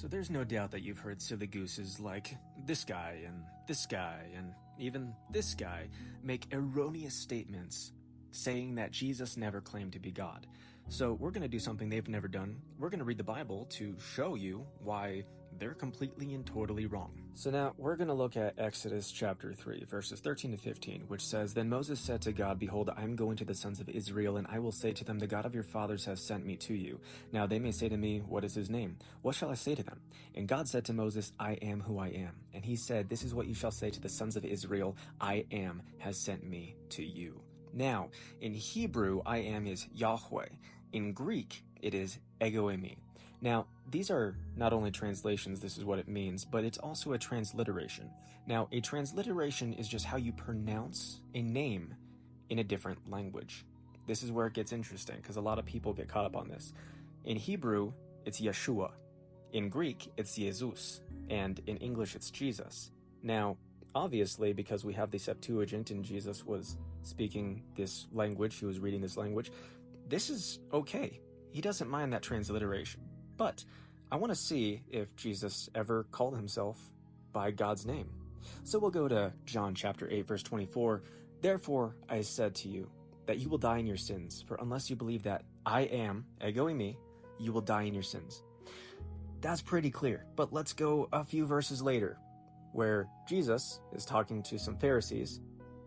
So there's no doubt that you've heard silly gooses like this guy and even this guy make erroneous statements saying that Jesus never claimed to be God. So we're going to do something they've never done. We're going to read the Bible to show you why they're completely and totally wrong. So now we're going to look at Exodus chapter 3, verses 13 to 15, which says, Then Moses said to God, Behold, I am going to the sons of Israel, and I will say to them, The God of your fathers has sent me to you. Now they may say to me, What is his name? What shall I say to them? And God said to Moses, I am who I am. And he said, This is what you shall say to the sons of Israel, I am has sent me to you. Now, in Hebrew, I am is Yahweh. In Greek, it is ego eimi. Now, these are not only translations, this is what it means, but it's also a transliteration. Now, a transliteration is just how you pronounce a name in a different language. This is where it gets interesting, because a lot of people get caught up on this. In Hebrew, it's Yeshua. In Greek, it's Jesus. And in English, it's Jesus. Now, obviously, because we have the Septuagint and Jesus was speaking this language, he was reading this language, this is okay. He doesn't mind that transliteration. But I want to see if Jesus ever called himself by God's name. So we'll go to John chapter 8, verse 24. Therefore, I said to you that you will die in your sins, for unless you believe that I am, ego eimi, you will die in your sins. That's pretty clear. But let's go a few verses later, where Jesus is talking to some Pharisees,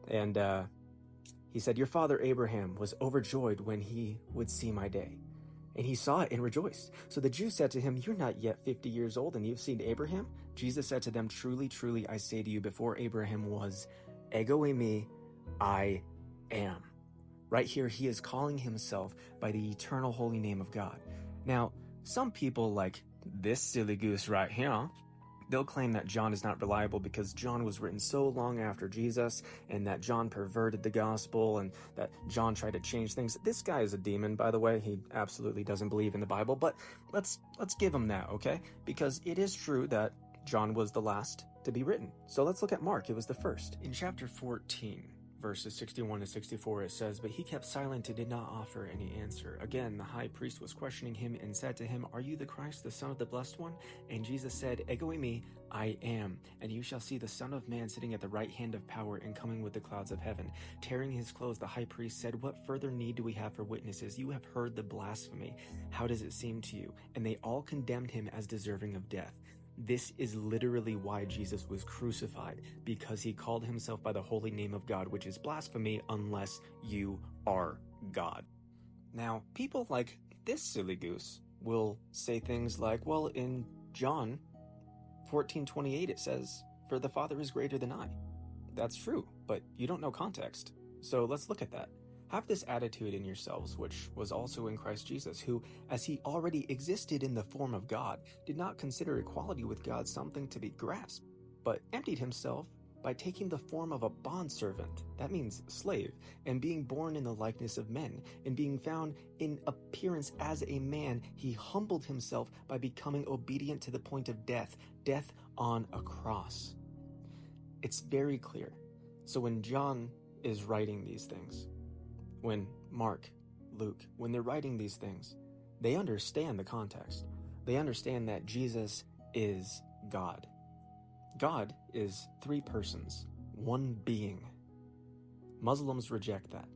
and he said, Your father Abraham was overjoyed when he would see my day, and he saw it and rejoiced. So the Jews said to him, You're not yet 50 years old, and you've seen Abraham? Jesus said to them, Truly, truly, I say to you, before Abraham was, ego eimi, I am. Right here, he is calling himself by the eternal holy name of God. Now, some people like this silly goose right here, they'll claim that John is not reliable because John was written so long after Jesus and that John perverted the gospel and that John tried to change things. This guy is a demon, by the way. He absolutely doesn't believe in the Bible, but let's give him that, okay? Because it is true that John was the last to be written. So let's look at Mark. It was the first. In chapter 14, verses 61 to 64, it says, But he kept silent and did not offer any answer. Again, the high priest was questioning him and said to him, Are you the Christ, the Son of the Blessed One? And Jesus said, Ego eimi, I am. And you shall see the Son of Man sitting at the right hand of power and coming with the clouds of heaven. Tearing his clothes, the high priest said, What further need do we have for witnesses? You have heard the blasphemy. How does it seem to you? And they all condemned him as deserving of death. This is literally why Jesus was crucified, because he called himself by the holy name of God, which is blasphemy unless you are God. Now, people like this silly goose will say things like, well, in John 14:28 it says, For the Father is greater than I. That's true, but you don't know context. So let's look at that. Have this attitude in yourselves, which was also in Christ Jesus, who, as he already existed in the form of God, did not consider equality with God something to be grasped, but emptied himself by taking the form of a bondservant, that means slave, and being born in the likeness of men, and being found in appearance as a man, he humbled himself by becoming obedient to the point of death, death on a cross. It's very clear. So when John is writing these things, when Mark, Luke, when they're writing these things, they understand the context. They understand that Jesus is God. God is three persons, one being. Muslims reject that.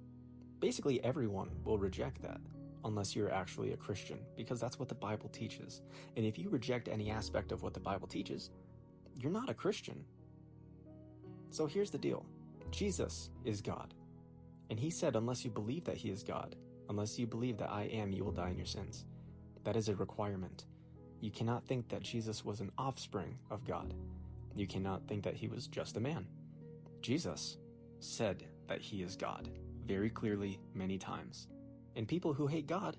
Basically, everyone will reject that unless you're actually a Christian, because that's what the Bible teaches. And if you reject any aspect of what the Bible teaches, you're not a Christian. So here's the deal. Jesus is God. And he said, unless you believe that he is God, unless you believe that I am, you will die in your sins. That is a requirement. You cannot think that Jesus was an offspring of God. You cannot think that he was just a man. Jesus said that he is God, very clearly, many times. And people who hate God,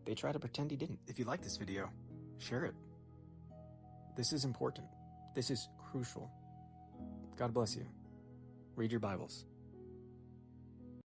they try to pretend he didn't. If you like this video, share it. This is important. This is crucial. God bless you. Read your Bibles.